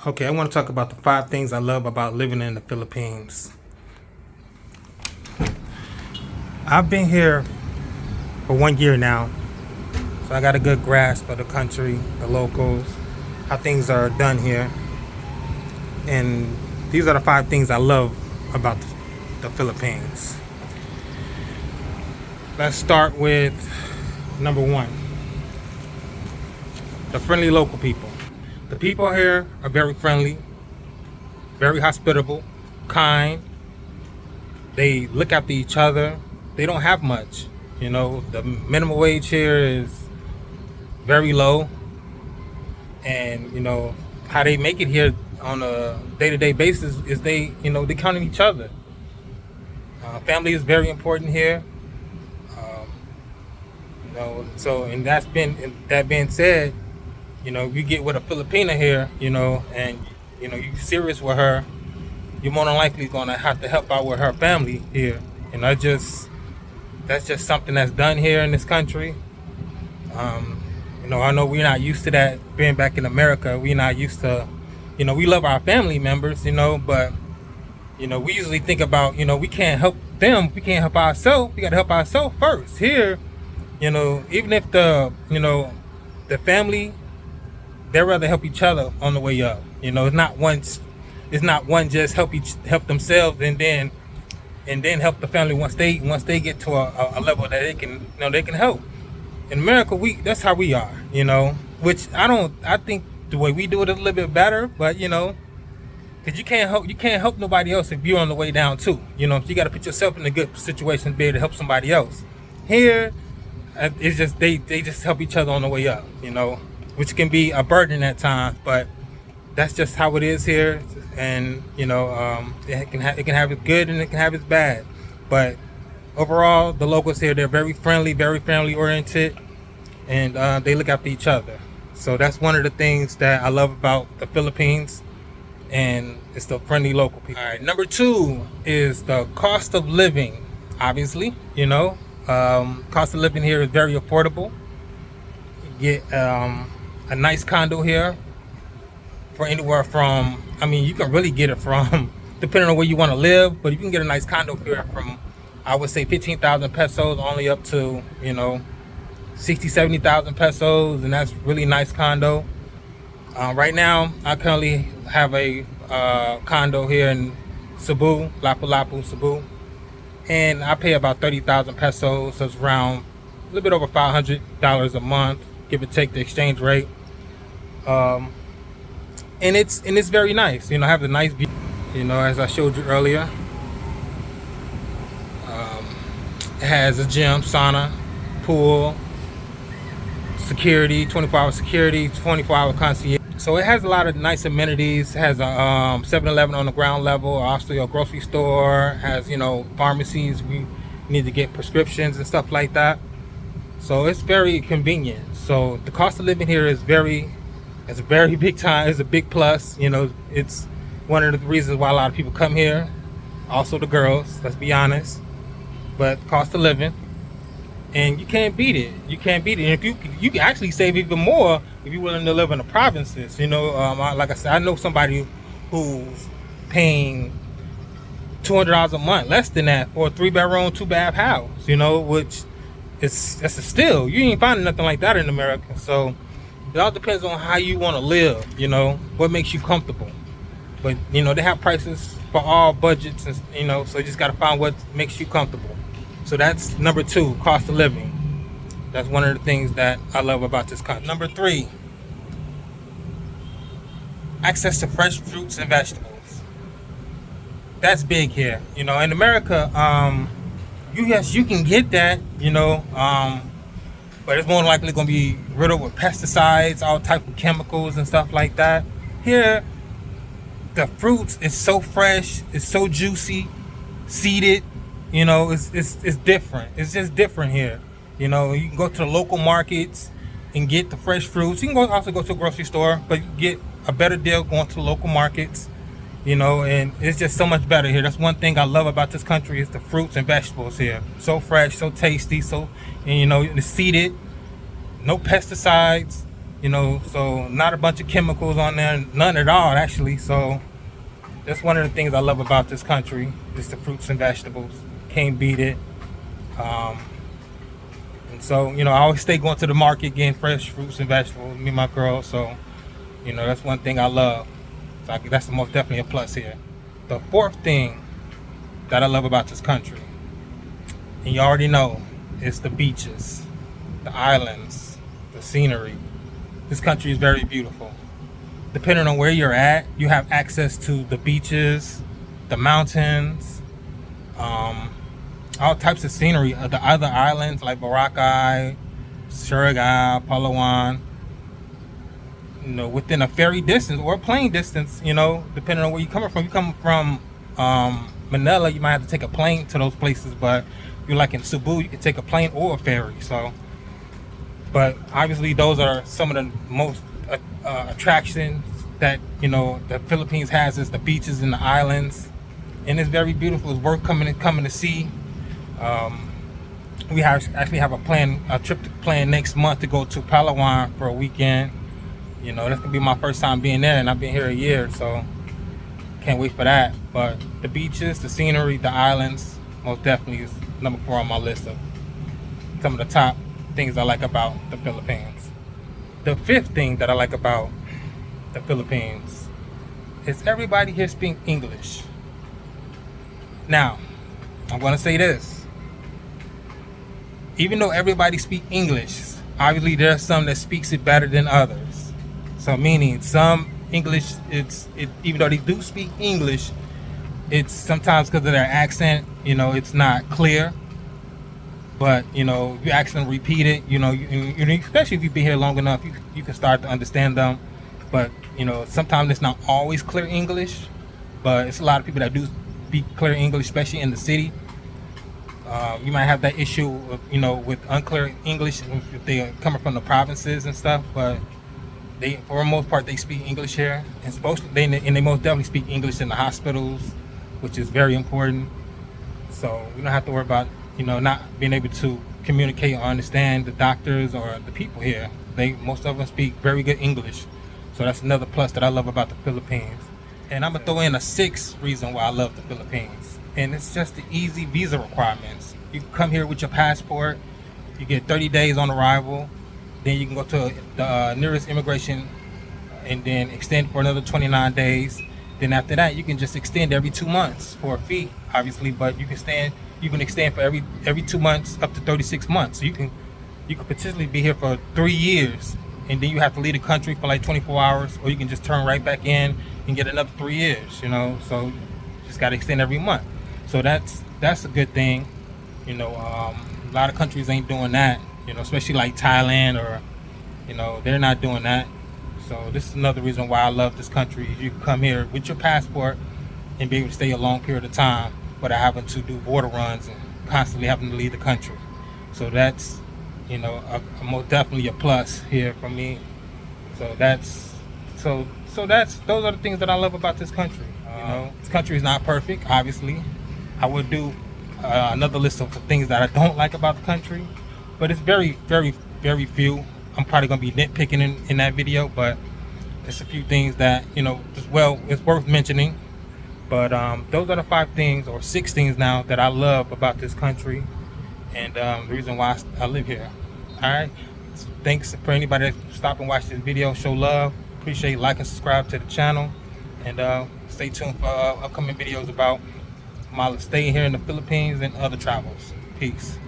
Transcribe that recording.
Okay, I want to talk about the 5 things I love about living in the Philippines. I've been here for 1 year now, so I got a good grasp of the country, the locals, how things are done here. And these are the 5 things I love about the Philippines. Let's start with number 1, the friendly local people. The people here are very friendly, very hospitable, kind. They look after each other. They don't have much. You know, the minimum wage here is very low. And, you know, how they make it here on a day-to-day basis is they count on each other. Family is very important here. So, and that being said, you get with a Filipina here, and, you're serious with her, you're more than likely going to have to help out with her family here. And that's just something that's done here in this country. I know we're not used to that being back in America. We're not used to, we love our family members, but, we usually think about, we can't help them. We can't help ourselves. We got to help ourselves first. Here, even if the family, they'd rather help each other on the way up. It's not one just help themselves and then help the family once they get to a level that they can help. In America, that's how we are, which I think the way we do it is a little bit better, but because you can't help nobody else if you're on the way down too. You got to put yourself in a good situation to be able to help somebody else. Here, it's just they just help each other on the way up, which can be a burden at times, but that's just how it is here. And it can have its good and it can have its bad, but overall the locals here, they're very friendly, very family oriented, and they look after each other. So that's one of the things that I love about the Philippines, and it's the friendly local people. All right, number 2 is the cost of living. Obviously, cost of living here is very affordable. You get a nice condo here for anywhere from, you can really get it from, depending on where you want to live, but you can get a nice condo here from, I would say, 15,000 pesos only up to 60, 70,000 pesos, and that's really nice condo. Right now I currently have a condo here in Cebu, Lapu-Lapu, Cebu, and I pay about 30,000 pesos, so it's around a little bit over $500 a month, give or take the exchange rate. And it's very nice. I have a nice view, as I showed you earlier. It has a gym, sauna, pool, security, 24-hour security, 24-hour concierge. So it has a lot of nice amenities. It has a 7-Eleven on the ground level, also a grocery store, has pharmacies. We need to get prescriptions and stuff like that. So it's very convenient. So the cost of living here is it's a very big time. It's a big plus. It's one of the reasons why a lot of people come here. Also the girls, let's be honest. But cost of living, and you can't beat it. You can't beat it. And if you can actually save even more if you're willing to live in the provinces. Like I said, I know somebody who's paying $200 a month, less than that, for a 3-bedroom, 2-bath house. Which that's a steal. You ain't finding nothing like that in America. So it all depends on how you want to live, what makes you comfortable. But, they have prices for all budgets, and, so you just got to find what makes you comfortable. So that's number 2, cost of living. That's one of the things that I love about this country. Number 3, access to fresh fruits and vegetables. That's big here. In America, yes, you can get that, but it's more likely going to be riddled with pesticides, all type of chemicals and stuff like that. Here, the fruits is so fresh, it's so juicy, seeded. It's different. It's just different here. You can go to the local markets and get the fresh fruits. You can also go to a grocery store, but you get a better deal going to the local markets. And it's just so much better here. That's one thing I love about this country is the fruits and vegetables here. So fresh, so tasty, it's seeded, no pesticides, You know, so not a bunch of chemicals on there, none at all actually. So that's one of the things I love about this country, is the fruits and vegetables. Can't beat it. Um, and so, you know, I always stay going to the market getting fresh fruits and vegetables, me and my girl. So, you know, that's one thing I love. So that's most definitely a plus here. The fourth thing that I love about this country, and you already know, it's the beaches, the islands, the scenery. This country is very beautiful. Depending on where you're at, you have access to the beaches, the mountains, all types of scenery. The other islands like Boracay, Surigao, Palawan, you know, within a ferry distance or a plane distance, you know, depending on where you're coming from. You come from Manila, you might have to take a plane to those places, but if you're like in Cebu, you can take a plane or a ferry. So, but obviously those are some of the most attractions that, you know, the Philippines has, is the beaches and the islands, and it's very beautiful. It's worth coming to see. We actually have a trip planned next month to go to Palawan for a weekend. You know, that's gonna be my first time being there, and I've been here a year, so can't wait for that. But the beaches, the scenery, the islands, most definitely is number 4 on my list of some of the top things I like about the Philippines. The 5th thing that I like about the Philippines is everybody here speaks English. Now, I'm gonna say this. Even though everybody speaks English, obviously there are some that speaks it better than others. So meaning some English, even though they do speak English, it's sometimes because of their accent, you know, it's not clear. But, you know, if you ask them to repeat it, you know, especially if you've been here long enough, you can start to understand them. But, you know, sometimes it's not always clear English, but it's a lot of people that do speak clear English, especially in the city. You might have that issue of, you know, with unclear English if they are coming from the provinces and stuff, but they, for the most part, they speak English here, and they most definitely speak English in the hospitals, which is very important. So we don't have to worry about, you know, not being able to communicate or understand the doctors or the people here. Most of them speak very good English, so that's another plus that I love about the Philippines. And I'm gonna throw in a 6th reason why I love the Philippines, and it's just the easy visa requirements. You can come here with your passport, you get 30 days on arrival, then you can go to the nearest immigration and then extend for another 29 days. Then after that, you can just extend every 2 months for a fee, obviously, but you can extend for every 2 months up to 36 months. So you can potentially be here for 3 years, and then you have to leave the country for like 24 hours, or you can just turn right back in and get another 3 years, you know. So you just got to extend every month. So that's a good thing. You know, a lot of countries ain't doing that, you know, especially like Thailand, or, you know, they're not doing that. So this is another reason why I love this country. You can come here with your passport and be able to stay a long period of time without having to do border runs and constantly having to leave the country. So that's, you know, most definitely a plus here for me. So those are the things that I love about this country. You know, this country is not perfect, obviously. I would do another list of the things that I don't like about the country, but it's very, very, very few. I'm probably gonna be nitpicking in that video, but it's a few things that, you know, it's worth mentioning. But those are the 5 things, or 6 things now, that I love about this country, and the reason why I live here. All right, thanks for anybody that stopped and watched this video. Show love, appreciate, like and subscribe to the channel, and stay tuned for upcoming videos about my stay here in the Philippines and other travels. Peace.